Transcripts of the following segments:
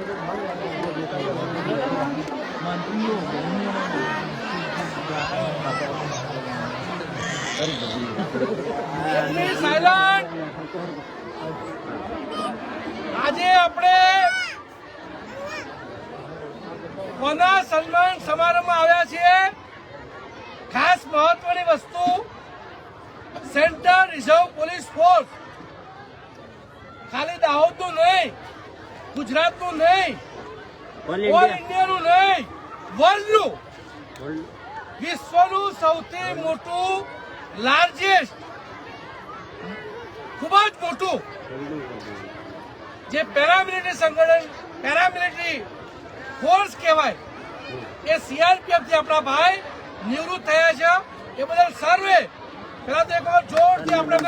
આજે આપણે કોના સન્માન સમારંભમાં આવ્યા છીએ? ખાસ મહત્વની વસ્તુ, સેન્ટ્રલ રિઝર્વ પોલીસ ફોર્સ ખાલી દાહોદનું નહીં, ગુજરાતનું નહીં, ઓલ ઇન્ડિયાનું નહીં, વર્લ્ડનું, વિશ્વનું સૌથી મોટું, લાર્જેસ્ટ, ખૂબ જ મોટું જે પેરામિલિટરી સંગઠન, પેરામિલિટરી ફોર્સ કહેવાય, એ સીઆરપીએફથી આપણા ભાઈ નિવૃત્ત થયા છે. એ બદલ સર્વે પેલા તો એક જોરથી આપણે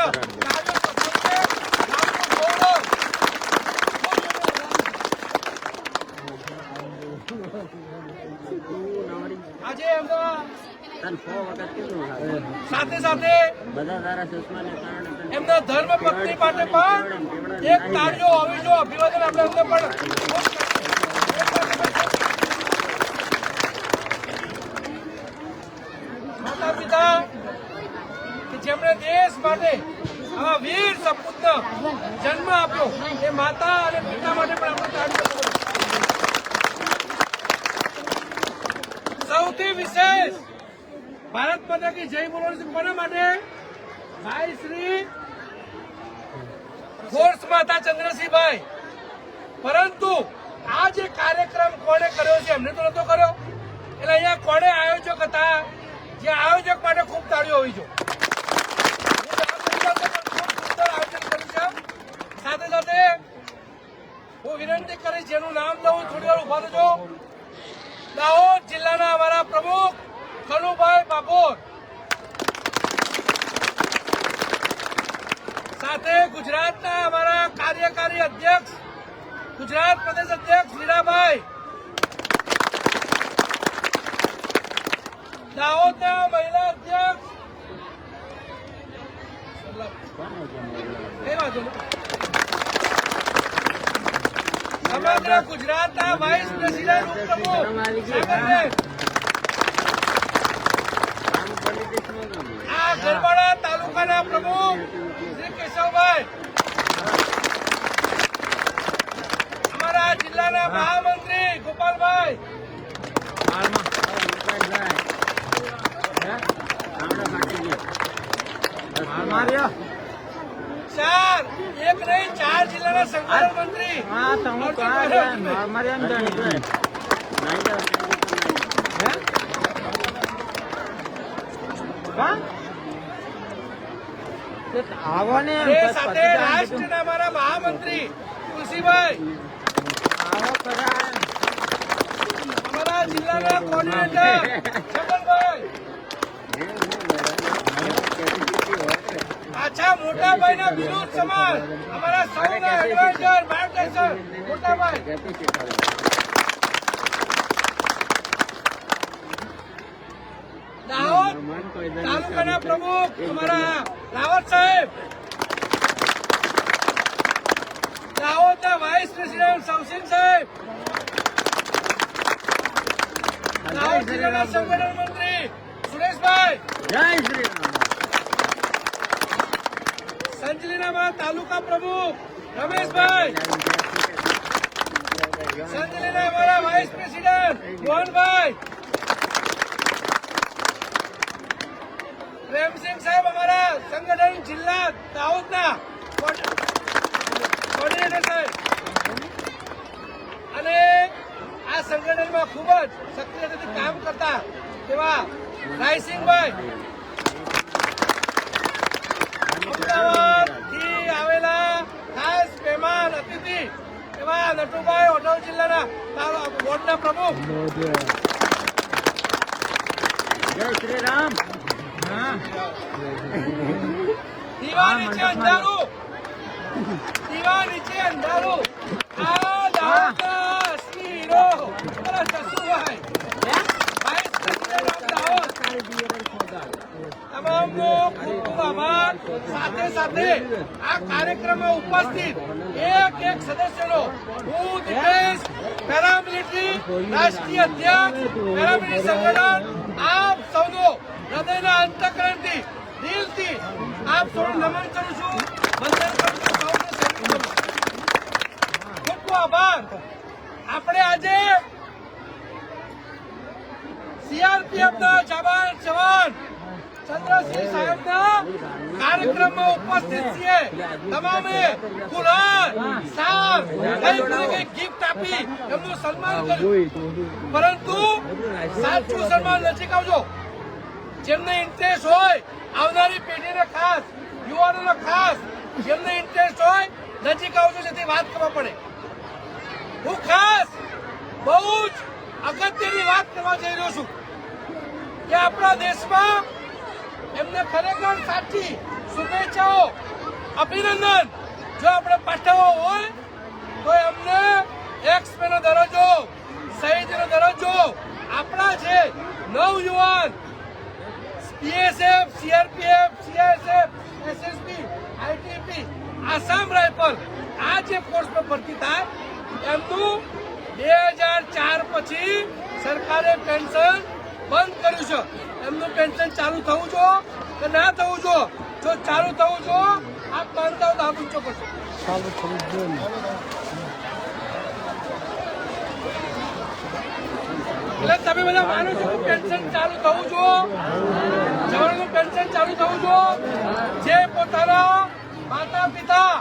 આજે એમના સાથે સાથે એમના ધર્મ પત્ની માટે પણ એક તાળીઓ હોવી જોઈએ. અભિવાદન આપણે એમને પણ માતા પિતા કે જેમણે દેશ માટે આવા વીર સપૂતને જન્મ આપ્યો, એ માતા અને પિતા માટે પણ આપણે તાળીઓ. સૌથી વિશેષ ભારત માતા કી જય બોલવાની કોના માટે? ભાઈ શ્રી ફોર્સ માતા ચંદ્રસિંહભાઈ. પરંતુ આ જે કાર્યક્રમ કોણે કર્યો છે? એમને તો નતો કર્યો. એટલે અહીંયા કોણે આયોજક હતા? જે આયોજક માટે ખૂબ તાળીઓ હોવી જોઈએ. સાથે સાથે હું વિનંતી કરીશ, જેનું નામ દઉં થોડી વાર ઉભા થજો. દાહોદ જિલ્લાના અમારા પ્રમુખ કનુભાઈ બાબોર, સાથે ગુજરાતના અમારા કાર્યકારી અધ્યક્ષ, ગુજરાત પ્રદેશ અધ્યક્ષ વીરાભાઈ, દાહોદના મહિલા અધ્યક્ષ સમગ્ર ગુજરાતના વાઇસ પ્રેસિડેન્ટ ઉપપ્રમુખ આ ગરબાડા તાલુકાના પ્રમુખ શ્રી કેશવભાઈ, અમારા જિલ્લાના મહામંત્રી ગોપાલભાઈ, એક નહીં 4 જિલ્લાના સંગઠન મંત્રી સાથે રાષ્ટ્રના અમારા મહામંત્રી તુલસીભાઈ, અમારા જિલ્લાના કોર્ડિનેટર છગનભાઈ, પાછા મોટાભાઈના વિરોધ સમાજ, અમારા સૌના એડવાઇઝર માર્ગદર્શન મોટાભાઈ, દાહોદ તાલુકાના પ્રમુખ અમારા રાવત સાહેબ, દાહોદના વાઇસ પ્રેસિડેન્ટ સવસીન સાહેબ, દાહોદ જિલ્લાના સંગઠન મંત્રી સુરેશભાઈ, જય શ્રી રામ, સંજલીના તાલુકા પ્રમુખ રમેશભાઈ, સંજલીના અમારા વાઇસ પ્રેસિડેન્ટ મોહનભાઈ, પ્રેમસિંહ સાહેબ અમારા સંગઠન જિલ્લા દાહોદના કોર્ડિનેટર સાહેબ, અને આ સંગઠનમાં ખૂબ જ સક્રિયતાથી કામ કરતા એવા રાયસિંહભાઈ, અમદાવાદથી આવેલા ખાસ મહેમાન અતિથિ એવા નટુભાઈ વડોદરા જિલ્લાના બોર્ડના પ્રમુખ, જય શ્રી રામ. દીવા નીચે અંધારું, દીવા નીચે અંધારું, આ દાહોદના અસલી હીરો મારા સસુભાઈ, તમામનો ખૂબ ખૂબ આભાર. સાથે સાથે આ કાર્યક્રમમાં ઉપસ્થિત એક એક સદસ્યનો હું દિનેશ પેરામિલિટરી રાષ્ટ્રીય અધ્યક્ષ પેરામિલિટરી સંગઠન આપ સૌનો હૃદયના અંતઃકરણથી દિલથી આપ સૌને નમન કરું છું, વંદન કરું છું, સૌને સેલ્યુટ કરું છું. ખૂબ ખૂબ આભાર. આપણે આજે સીઆરપીએફના જવાન ચંદ્રસિંહ સાહેબના કાર્યક્રમમાં ઉપસ્થિત છીએ. તમામે ગુલાલ સાર કઈ ગિફ્ટ આપી એમનું સન્માન કર્યું, પરંતુ સાચું સન્માન નજીક આવજો. જેમને ઇન્ટરેસ્ટ હોય આવનારી પેઢીને ખાસ યુવાનોને ખાસ જેમને ઇન્ટરેસ્ટ હોય નજીક આવજો, જેથી વાત કરવા પડે. હું ખાસ બહુ જ અગત્યની વાત કરવા જઈ રહ્યો છું કે આપણા દેશમાં એમને ખરેખર સાચી શુભેચ્છાઓ અભિનંદન જો આપણે પાઠવવો હોય તો એમને એક્સપીનો દરજ્જો શહીદનો દરજ્જો આપણા છે નવયુવાન BSF CRPF CISF SSB ITBP Assam rifle આ જે ફોર્સમાં ભરતી થાય એમનું 2004 પછી સરકારે પેન્શન બંધ કર્યું છે. એમનું પેન્શન ચાલુ થવું જો કે ના થવું જો ચાલુ થવું જો આપ માનતા હો તો આપ ઊંચો કરશો. એટલે તમે બધા માનો છો કે પેન્શન ચાલુ થવું જો જવાનોનું પેન્શન ચાલુ થવું જો જે પોતાના માતા પિતા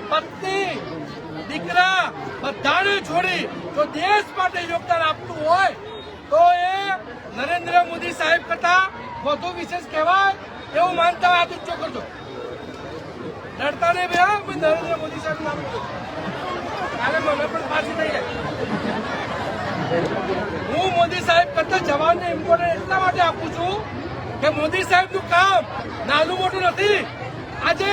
પત્ની દીકરા બધાને છોડી જો દેશ માટે યોગદાન આપતું હોય તો એ નરેન્દ્ર મોદી સાહેબ કરતા વધુ વિશેષ કહેવાય એવું માનતા હાથ ઊંચો કરજો. લડતા નહીં ભાઈ, મેં નરેન્દ્ર મોદી સાહેબ નામ કાલે મને પણ પાછી થઈ જાય. હું મોદી સાહેબ કરતા જવાનને ઇમ્પોર્ટન્સ એટલા માટે આપું છું કે મોદી સાહેબનું કામ નાનું મોટું નથી. આજે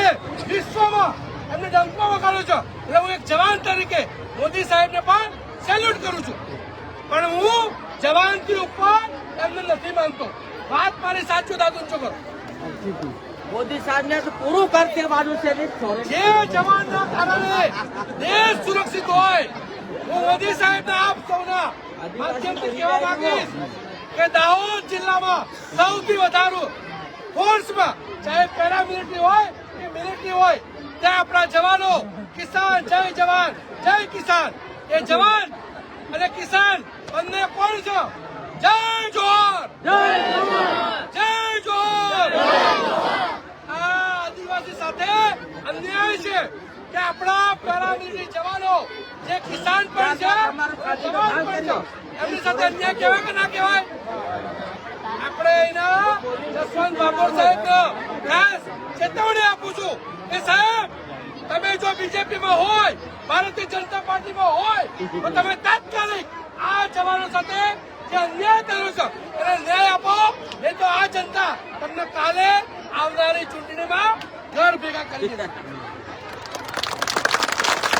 વિશ્વમાં એમને ડંકો વગાડ્યો છે, એટલે હું એક જવાન તરીકે મોદી સાહેબને પણ સેલ્યુટ કરું છું. પણ હું જવાનથી ઉપર એમને નથી માનતો. વાત મારી સાચું દાદુ ઊંચો કરો. મોદી સાહેબ ને પૂરું કરતે વાળું છે. જે જવાનના કારણે દેશ સુરક્ષિત હોય હું મોદી સાહેબના આપ સૌના માધ્યમથી કહેવા માંગીશ કે દાહોદ જિલ્લામાં સૌથી વધારે ફોર્સમાં ચાહે પેરામિલિટરી હોય કે મિલિટરી હોય ત્યાં આપણા જવાનો કિસાન જય જવાન જય કિસાન એ જવાન અને કિસાન બંને કોણ છે? જય જોહર જય જોહર. આ આદિવાસી સાથે અન્યાય છે કે આપણા પેરામિલિટરી જવાનો જે કિસાન પણ છે જવાન પણ છે એમની સાથે અન્યાય કહેવાય કે ના કહેવાય? આપણે એના જસવંત બાબર સાહેબને ખાસ ચેતવણી આપું છું કે સાહેબ તમે જો બીજેપીમાં હોય ભારતીય જનતા પાર્ટીમાં હોય તો તમે તાત્કાલિક આ જવાનો સાથે જે અન્યાય કર્યો છે એને ન્યાય આપો, નહીં તો આ જનતા તમને કાલે આવનારી ચૂંટણીમાં ઘર ભેગા કરી દેશે.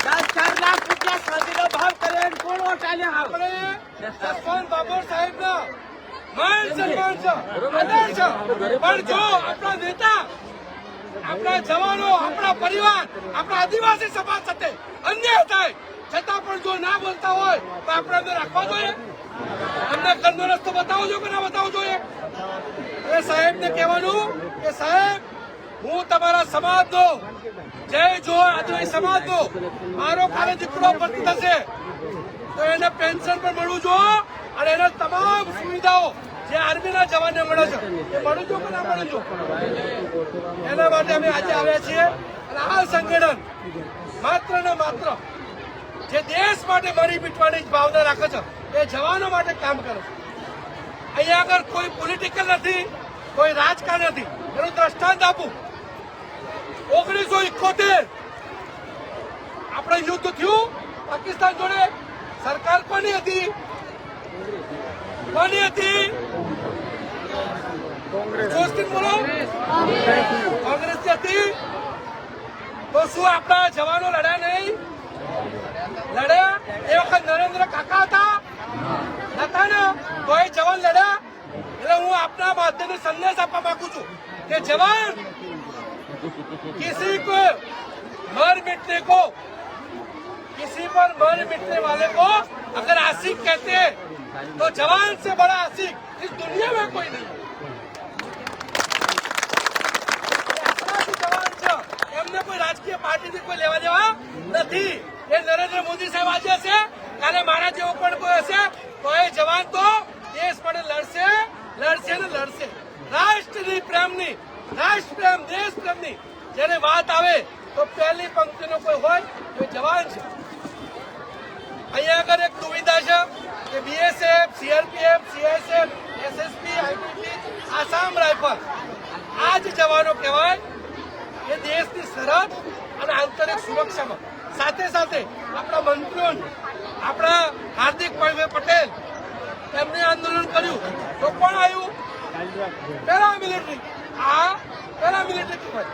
4 લાખ રૂપિયા શાદીનો ભાવ કરે કોણ વોટ આલ્યા? આપણે જસવંત બાબર સાહેબના માન સન્માન છે, આદર છે, પણ જો આપણા નેતા આપણા જવાનો આપણા પરિવાર આપણા આદિવાસી સમાજ સાથે અન્યાય થાય છતાં પણ જો ના બોલતા હોય તો આપણે એમને રાખવા જોઈએ, એમને ઘરનો રસ્તો બતાવવો જોઈએ કે ના બતાવવો જોઈએ? એ સાહેબને કહેવાનું કે સાહેબ હું તમારા સમાજનો જય જોહર આદિવાસી સમાજનો મારો કાલે દીકરો ભરતી થશે તો એને પેન્શન પણ મળવું જોઈએ અને એને તમામ સુવિધાઓ જે આર્મીના જવાનને મળે છે એ મળવું જોઈએ કે ના મળવું જોઈએ? એના માટે અમે આજે આવ્યા છીએ. અને આ સંગઠન માત્ર ને માત્ર જે દેશ માટે મરી મીટવાની ભાવના રાખે છે એ જવાનો માટે કામ કરે છે. અહીંયા આગળ કોઈ પોલિટિકલ નથી, કોઈ રાજકારણ નથી. એનું દ્રષ્ટાંત આપું. 1971 આપણે યુદ્ધ થયું પાકિસ્તાન જોડે. સરકાર કોની હતી? કોની હતી? જોશથી બોલો. કોંગ્રેસની હતી. તો શું આપણા જવાનો લડ્યા નહીં? લડ્યા. એ વખત નરેન્દ્ર કાકા હતા નતા ને તો એ જવાન લડ્યા. એટલે હું આપના માધ્યમથી સંદેશ આપવા માંગુ છું કે જવાન किसी को मर मिटने वाले को आशिक कहते हैं तो जवान से बड़ा आशिक इस दुनिया में कोई नहीं जवान છે એમને કોઈ રાજકીય પાર્ટીથી કોઈ લેવા દેવા નથી એ નરેન્દ્ર મોદી સાહેબ આજે હશે કાલે મારા જેવો પણ કોઈ હશે તો એ જવાન તો દેશ માટે લડશે લડશે ને લડશે રાષ્ટ્રની પ્રેમની રાષ્ટ્ર પ્રેમ દેશ પ્રેમની જ્યારે વાત આવે તો પહેલી પંક્તિનો કોઈ હોય તો એ જવાન છે અહીંયા આગળ એક દુવિધા છે કે BSF CRPF CISF SSP ITB Assam rifle આ જ જવાનો કહેવાય એ દેશની સરહદ અને આંતરિક સુરક્ષામાં સાથે સાથે આપણા મંત્રીઓ આપણા હાર્દિકભાઈ પટેલ એમને આંદોલન કર્યું તો પણ આવ્યું પેરામિલિટરી આ પેરામિલિટરી કહેવાય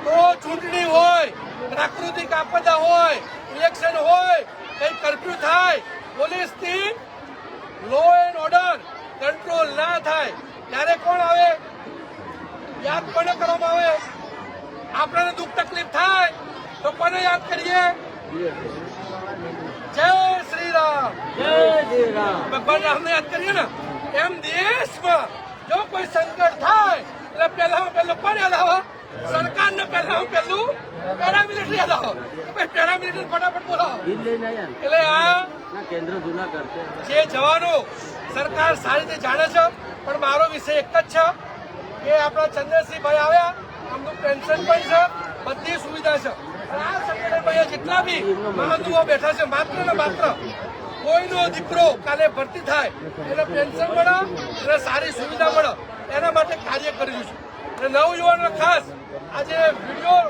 તો ચૂંટણી હોય પ્રાકૃતિક આપદા હોય ઇલેક્શન હોય કઈ કર્ફ્યુ થાય પોલીસથી લો એન્ડ ઓર્ડર કંટ્રોલ ના થાય ત્યારે કોણ આવે યાદ કોને કરવામાં આવે આપણને દુઃખ તકલીફ થાય તો કોને યાદ કરીએ જય શ્રી રામ ભગવાન રામને યાદ કરીએ ને એમ દેશમાં જો કોઈ સંકટ થાય એટલે પહેલામાં પહેલું કોણ યાદ આવે સરકારને પહેલામાં પહેલું પેરામિલિટરી યાદ આવે પેરામિલિટરી ફટાફટ બોલાવો એટલે આ કેન્દ્ર જૂના કરશે જે જવાનો સરકાર સારી રીતે જાણે છે પણ મારો વિષય એક જ છે કે આપણા ચંદ્રસિંહભાઈ આવ્યા આમનું પેન્શન પણ છે બધી સુવિધા છે અને આ સંગઠનમાં જેટલા બી મહાનુઓ બેઠા છે માત્ર ને માત્ર કોઈનો દીકરો કાલે ભરતી થાય એને પેન્શન મળે અને સારી સુવિધા મળે એના માટે કાર્ય કરી રહ્યું છે અને નવયુવાનો ખાસ આજે વિડીયો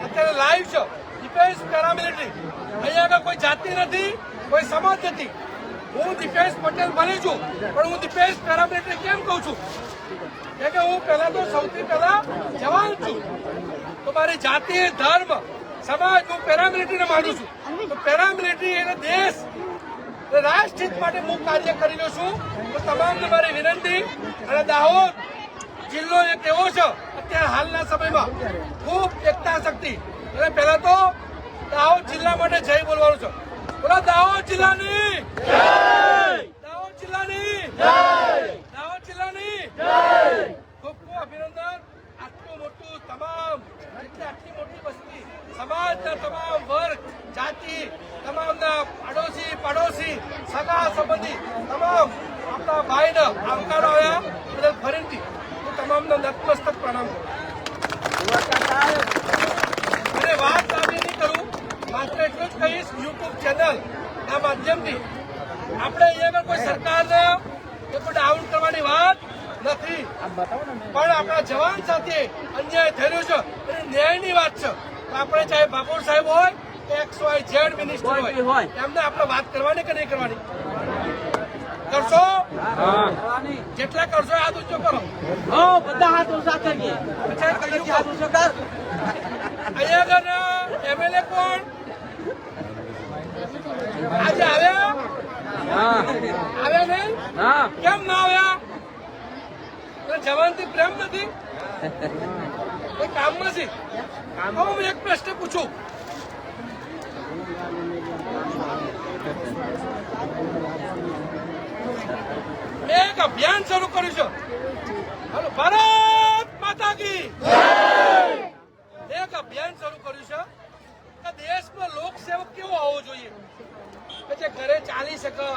અત્યારે લાઈવ છે ડિફેન્સ પેરામિલિટરી અહીંયા આગળ કોઈ જાતિ નથી કોઈ સમાજ નથી હું દીપેશ પટેલ બની છું પણ હું દીપેશ પેરામિલિટરી કેમ કહું છું કે હું પહેલા તો સૌથી પહેલા જવાન છું તો મારી જાતિ ધર્મ સમાજ હું પેરામિલિટરીને માનું છું તો પેરામિલિટરી એને દેશ રાષ્ટ્રહિત માટે હું કાર્ય કરી રહ્યો છું તો તમામને મારી વિનંતી અને દાહોદ જિલ્લો એક એવો છે અત્યારે હાલના સમયમાં ખૂબ એકતા શક્તિ એટલે પહેલા તો દાહોદ જિલ્લા માટે જય બોલવાનું છે બોલો દાહોદ જિલ્લાની દાહોદ જિલ્લાની દાહોદ જિલ્લાની ખૂબ ખૂબ અભિનંદન આટલું મોટું તમામ આટલી મોટી વસ્તી સમાજના તમામ વર્ગ જાતિ તમામના આડોશી પડોશી સગા સંબંધી તમામ આપણા ભાઈને આવકારો આવ્યા બદલ ફરીથી હું તમામને નતમસ્તક પ્રણામ કરું અને વાત લાંબી નહીં કરું માત્ર એટલું જ કહીશ યુટ્યુબ ચેનલ ના માધ્યમથી આપણે અહીંયા કોઈ સરકારને કોઈ ડાઉન કરવાની વાત નથી પણ આપણા જવાન સાથે અન્યાય થઈ રહ્યો છે અને ન્યાયની વાત છે આપણે ચાહે બાબુર સાહેબ હોય XYZ મિનિસ્ટર હોય એમને આપણે વાત કરવાની કે નહીં કરવાની કરશો જેટલા કરશો હાથ ઊંચો કરો બધા હાથ ઊંચા કરીએ અચ્છા કહ્યું હાથ ઊંચો કર અહીંયા આગળ MLA કોણ આજે આવ્યા આવ્યા નહીં કેમ ના આવ્યા જવાનથી પ્રેમ નથી કોઈ કામ નથી હું એક પ્રશ્ન પૂછું મેં એક અભિયાન શરૂ કર્યું છે હાલો ભારત માતા કી એક અભિયાન શરૂ કર્યું છે કે દેશમાં લોકસેવક કેવો હોવો જોઈએ કે જે ઘરે ચાલી શકે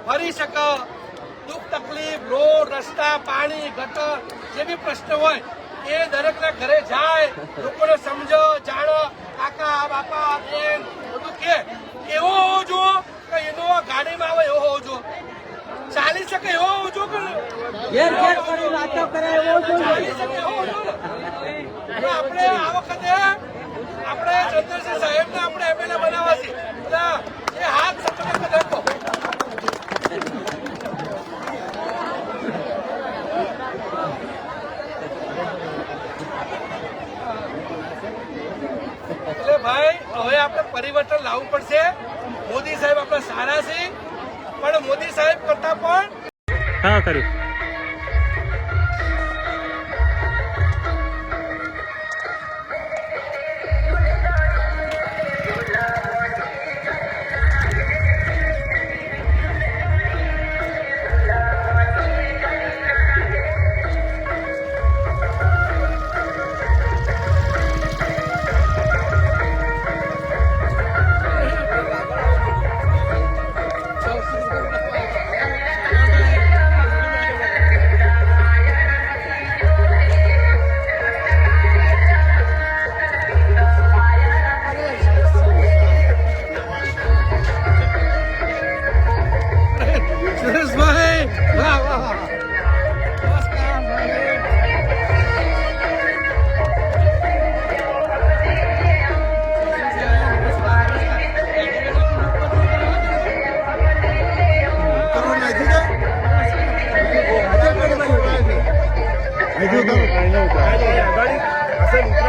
ફરી શકે દુઃખ તકલીફ રોડ રસ્તા પાણી ગટર જે બી પ્રશ્ન હોય એ દરેકના ઘરે જાય લોકોને સમજો જાણો કાકા બાપા બેન બધું કે એવો હોવો જો કે એનો ગાડીમાં આવે એવો હોવો જો ચાલી શકે એવો હોવો જો કે ઘેર ઘેર કરી વાતો કરે એવો ચાલી શકે એવો હોવો જો ને આપણે આ વખતે આપણે ચંદ્રસિંહ સાહેબને આપણે MLA બનાવવા છે એટલે એ હાથ સચોટ દેખો એટલે ભાઈ હવે આપણે પરિવર્તન લાવવું પડશે મોદી સાહેબ આપણા સારા છે પણ મોદી સાહેબ કરતા પણ હા કર્યું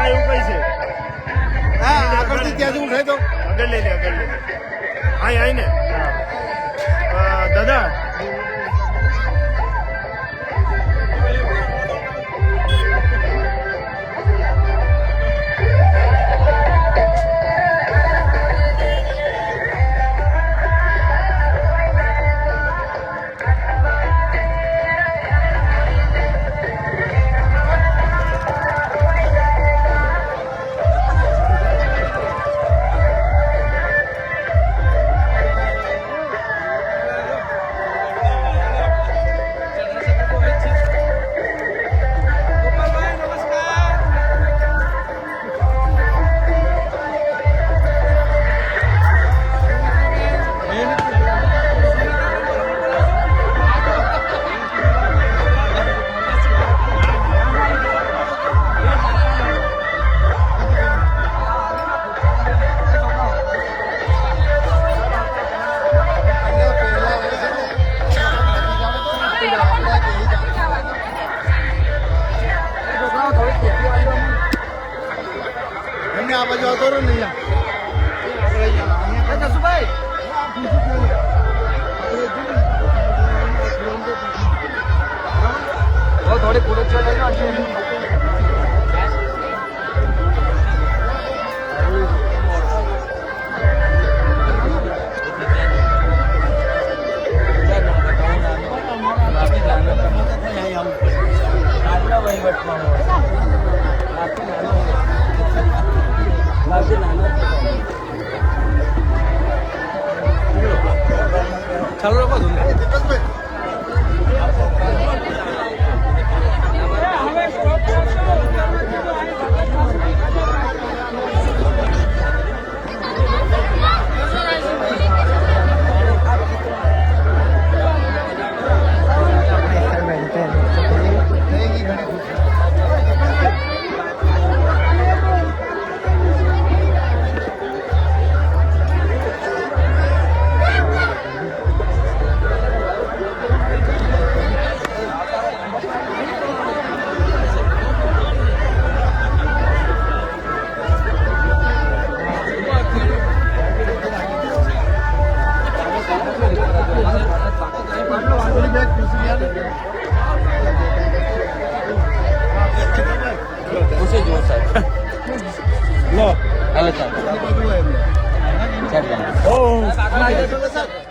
હા એવું કઈ છે હા આગળથી ત્યાંથી ઉઠાઈ દો. આગળ લઈ લે આઈ ને દાદા ગોપાલભાઈ નમસ્કાર. એમને આ બાજુ આવતો રહ્યો ને અહીંયા. જસુભાઈ થોડી કુડચો લઈ લો. ચાલુ રાખો ધૂમ. દીપકભાઈ પૂછી જુઓ સાહેબ લો હાલો સાહેબ બધું હોય એમને. ચાલ ઓહ સાહેબ